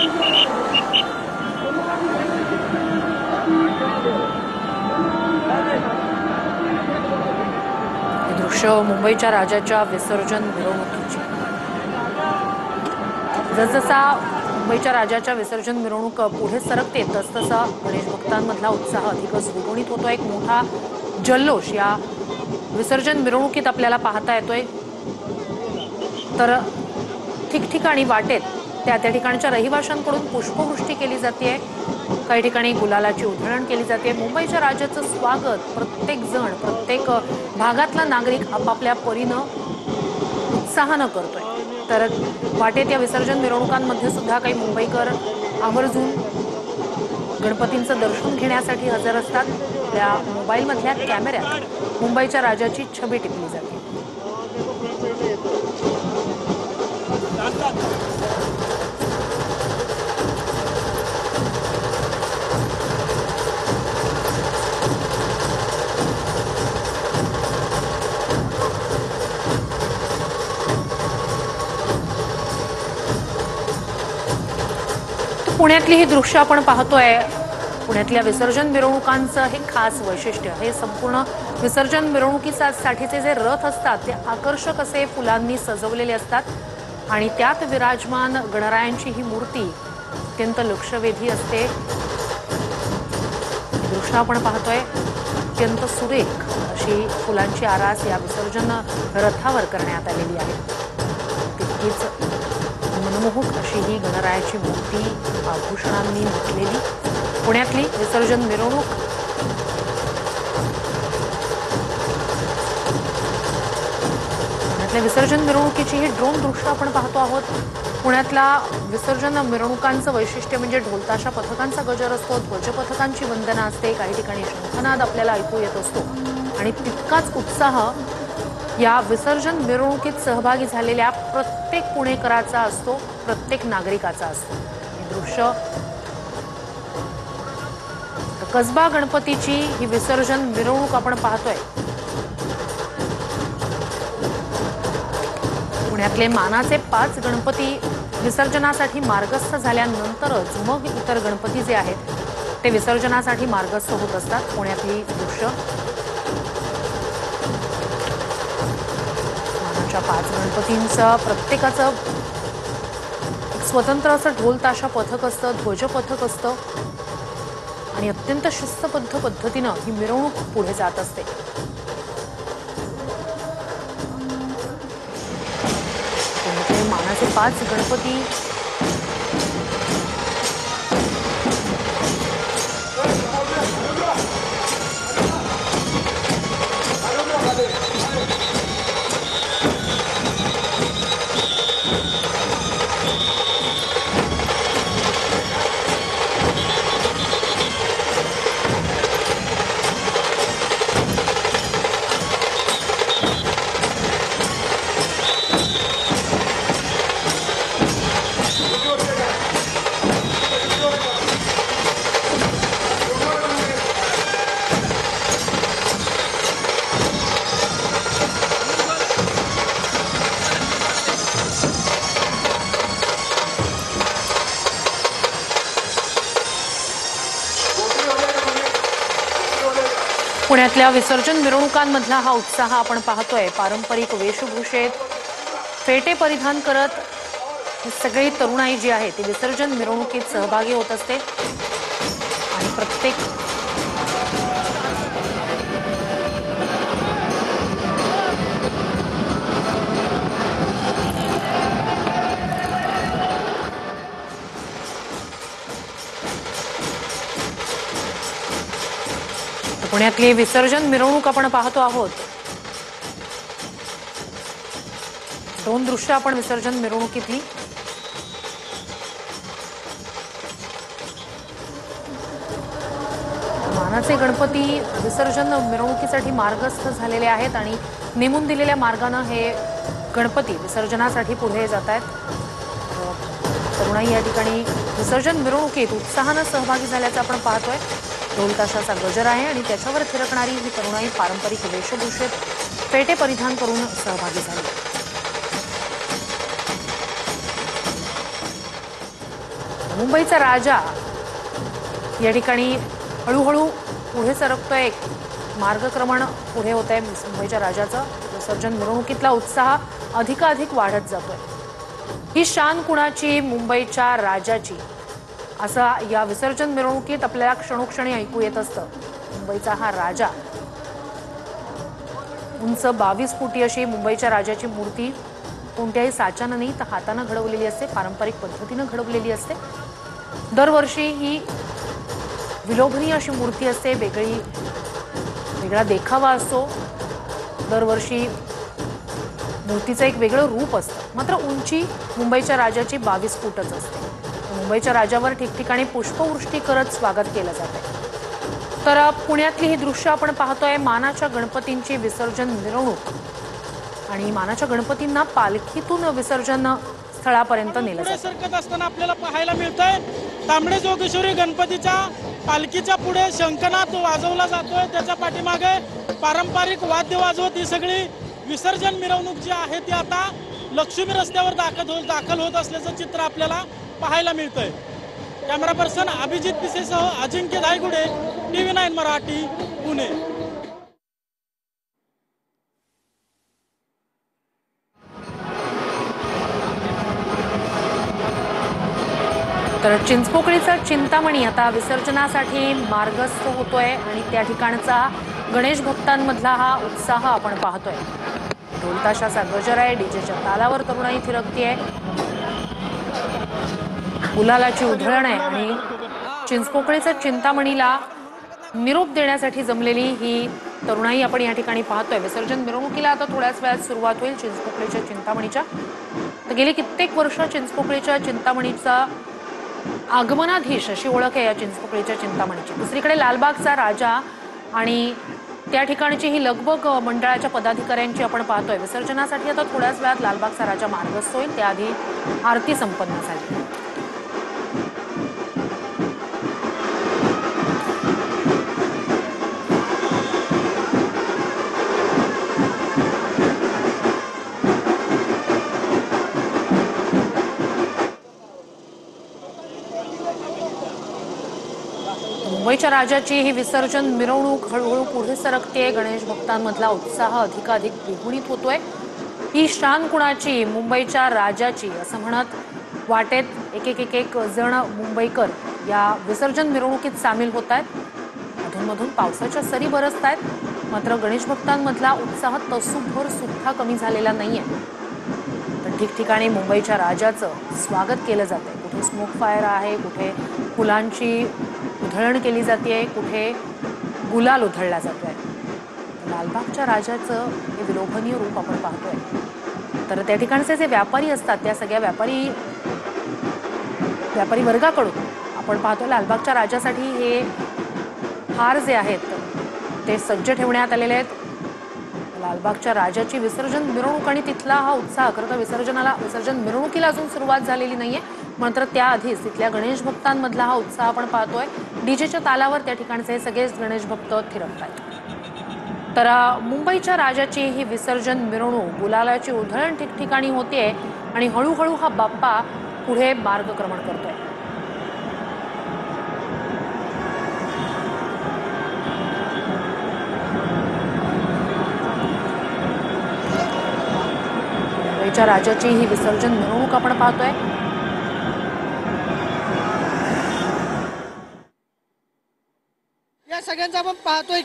हे दृश्य मुंबईच्या राजाच्या विसर्जन मिरवणुकीचे। जसजसा मुंबईच्या राजाच्या विसर्जन मिरवणूक पुढे सरकते तसतसा गणेश भक्तांमधला उत्साह अधिकच द्विगुणित होतो। एक मोठा जल्लोष या विसर्जन मिरवणुकीत आपल्याला पाहता येतोय। तर ठिकठिकाणी वाटेत त्या ठिकाणच्या रहिवाशांकडून पुष्पवृष्टी केली जाते। काही ठिकाणी गुलालाची उधळण केली जाते। मुंबईच्या राजाचं स्वागत प्रत्येक जण प्रत्येक भागातला नागरिक आपापल्या परीनं उत्साहानं करतोय। तर वाटेत या विसर्जन मिरवणुकांमध्ये सुद्धा काही मुंबईकर आवर्जून गणपतींचं दर्शन घेण्यासाठी हजर असतात। आपल्या मोबाईलमधल्या कॅमेऱ्यात मुंबईच्या राजाची छबी टिपली जाते। पुण्यातली ही दृश्य आपण पाहतोय। पुण्यातल्या विसर्जन मिरवणुकांचं हे खास वैशिष्ट्य हे संपूर्ण विसर्जन मिरवणुकीसाठीचे जे रथ असतात ते आकर्षक असे फुलांनी सजवलेले असतात आणि त्यात विराजमान गणरायांची ही मूर्ती अत्यंत लक्षवेधी असते। दृश्य आपण पाहतोय अत्यंत सुरेख अशी फुलांची आरास या विसर्जन रथावर करण्यात आलेली आहे। तितकीच मनमोहक अशी ही गणरायाची मूर्ती आभूषणांनी नटलेली पुण्यातली विसर्जन मिरवणूक। पुण्यातल्या विसर्जन मिरवणुकीची ही ड्रोन दृश्य आपण पाहतो आहोत। पुण्यातल्या विसर्जन मिरवणुकांचं वैशिष्ट्य म्हणजे ढोलताशा पथकांचा गजर असतो, ध्वज पथकांची वंदना असते, काही ठिकाणी शंखनाद आपल्याला ऐकू येत असतो आणि तितकाच उत्साह या विसर्जन मिरवणुकीत सहभागी झालेल्या प्रत्येक पुणेकराचा असतो, प्रत्येक नागरिकाचा असतो। हे दृश्य कसबा गणपतीची ही विसर्जन मिरवणूक आपण पाहतोय। पुण्यातले मानाचे 5 गणपती विसर्जनासाठी मार्गस्थ झाल्यानंतरच मग इतर गणपती जे आहेत ते विसर्जनासाठी मार्गस्थ होत असतात। पुण्यातली दृश्य 5 गणपतींचं प्रत्येकाचं स्वतंत्र असं ढोल ताशा पथक असतं, ध्वज पथक असतं आणि अत्यंत शिस्तबद्ध पद्धतीनं ही मिरवणूक पुढे जात असते। मानाचे 5 गणपती पुण्यातल्या विसर्जन मिरवणुकांमधला हा उत्साह आपण पाहतोय। पारंपरिक वेशभूषेत फेटे परिधान करत सगळी तरुणाई जी आहे ती विसर्जन मिरवणुकीत सहभागी होत असते आणि प्रत्येक पुण्यातली विसर्जन मिरवणूक आपण पाहतो आहोत। 2 दृश्य आपण विसर्जन मिरवणुकीतली मानाचे गणपती विसर्जन मिरवणुकीसाठी मार्गस्थ झालेले आहेत आणि नेमून दिलेल्या मार्गाने हे गणपती विसर्जनासाठी पुढे जात आहेत। तरुणाई या ठिकाणी विसर्जन मिरवणुकीत उत्साहाने सहभागी झाल्याचं आपण पाहतोय। ढोल ताशाचा गजर आहे आणि त्याच्यावर थिरकणारी ही तरुणाई पारंपरिक वेशभूषेत फेटे परिधान करून सहभागी झाली। मुंबईचा राजा या ठिकाणी हळूहळू पुढे सरकतोय, एक मार्गक्रमण पुढे होत आहे मुंबईच्या राजाचं। विसर्जन मिरवणुकीतला उत्साह अधिकाधिक वाढत जातोय। ही शान कुणाची, मुंबईच्या राजाची, असा या विसर्जन मिरवणुकीत आपल्याला क्षणोक्षणी ऐकू येत असतं। मुंबईचा हा राजा, उंच 22 फुटी अशी मुंबईच्या राजाची मूर्ती कोणत्याही साच्यानं नाही तर हातानं घडवलेली असते, पारंपरिक पद्धतीनं घडवलेली असते। दरवर्षी ही विलोभनीय अशी मूर्ती असते, वेगळा देखावा असतो। दरवर्षी मूर्तीचं एक वेगळं रूप असतं। मात्र उंची मुंबईच्या राजाची 22 फूटच असते। मुंबईच्या राजावर ठिकठिकाणी पुष्पवृष्टी करत स्वागत केलं जातंय। तर पुण्यातली ही दृश्य आपण पाहतोय, मानाच्या गणपतींची विसर्जन मिरवणूक आणि मानाच्या गणपतींना पालखीतून विसर्जन स्थळापर्यंत नेलं जातं। सरकत असताना आपल्याला पाहायला मिळतंय तांबडे जोगेश्वरी गणपतीच्या पालखीच्या पुढे शंखनाद वाजवला जातोय। त्याच्या पाठीमागे पारंपरिक वाद्य वाजवत ही सगळी विसर्जन मिरवणूक जी आहे ती आता लक्ष्मी रस्त्यावर दाखल होत असल्याचं चित्र आपल्याला पाहायला मिळतंय। कॅमेरा पर्सन अभिजित पिसेसह अजिंक्य धायगुडे, TV9 मराठी, पुणे। तर चिंचपोकळीचा चिंतामणी आता विसर्जनासाठी मार्गस्थ होतोय आणि त्या ठिकाणचा गणेश भक्तांमधला हा उत्साह आपण पाहतोय। ढोलताशाचा गजर आहे, डीजेच्या तालावर तरुणाई थिरकतीये, गुलालाची उधळण आहे आणि चिंचपोकळीचा चिंतामणीला निरोप देण्यासाठी जमलेली ही तरुणाई आपण या ठिकाणी पाहतोय। विसर्जन मिरवणुकीला आता थोड्याच वेळात सुरुवात होईल चिंचपोकळीच्या चिंतामणीच्या। तर गेली कित्येक वर्ष चिंचपोकळीच्या चिंतामणीचा आगमनाधीश अशी ओळख आहे या चिंचपोकळीच्या चिंतामणीची। दुसरीकडे लालबागचा राजा आणि त्या ठिकाणची ही लगबग मंडळाच्या पदाधिकाऱ्यांची आपण पाहतोय। विसर्जनासाठी आता थोड्याच वेळात लालबागचा राजा मार्गस्थ होईल, त्याआधी आरती संपन्न झाली। मुंबईच्या राजाची ही विसर्जन मिरवणूक हळूहळू पुढे सरकते। गणेश भक्तांमधला उत्साह अधिकाधिक द्विगुणित होतोय। ही शान कुणाची, मुंबईच्या राजाची, असं म्हणत वाटेत एक जण मुंबईकर या विसर्जन मिरवणुकीत सामील होत आहेत। अधूनमधून पावसाच्या सरी बरसत आहेत, मात्र गणेश भक्तांमधला उत्साह तसूभर सुद्धा कमी झालेला नाहीये। तर ठिकठिकाणी मुंबईच्या राजाचं स्वागत केलं जातंय। कुठे स्मोक फायर आहे, कुठे फुलांची उधळण केली जाते, कुठे गुलाल उधळला जातोय। लालबागच्या राजाचं हे विलोभनीय रूप आपण पाहतोय। तर त्या ठिकाणचे जे व्यापारी असतात, त्या सगळ्या व्यापारी वर्गाकडून आपण पाहतोय लालबागच्या राजासाठी हे हार जे आहेत ते सज्ज ठेवण्यात आलेले आहेत। लालबागच्या राजाची विसर्जन मिरवणूक आणि तिथला हा उत्साह, खरं तर विसर्जन मिरवणुकीला अजून सुरुवात झालेली नाहीये, मात्र त्याआधीच तिथल्या गणेश भक्तांमधला हा उत्साह आपण पाहतोय। डीजेच्या तालावर त्या ठिकाणचे सगळेच गणेश भक्त थिरकतात। तर मुंबईच्या राजाची ही विसर्जन मिरवणूक, गुलालाची उधळण ठिकठिकाणी होतेय आणि हळूहळू हा बाप्पा पुढे मार्गक्रमण करतोय। मुंबईच्या राजाची ही विसर्जन मिरवणूक आपण पाहतोय। या सगळ्यांचा आपण पाहतोय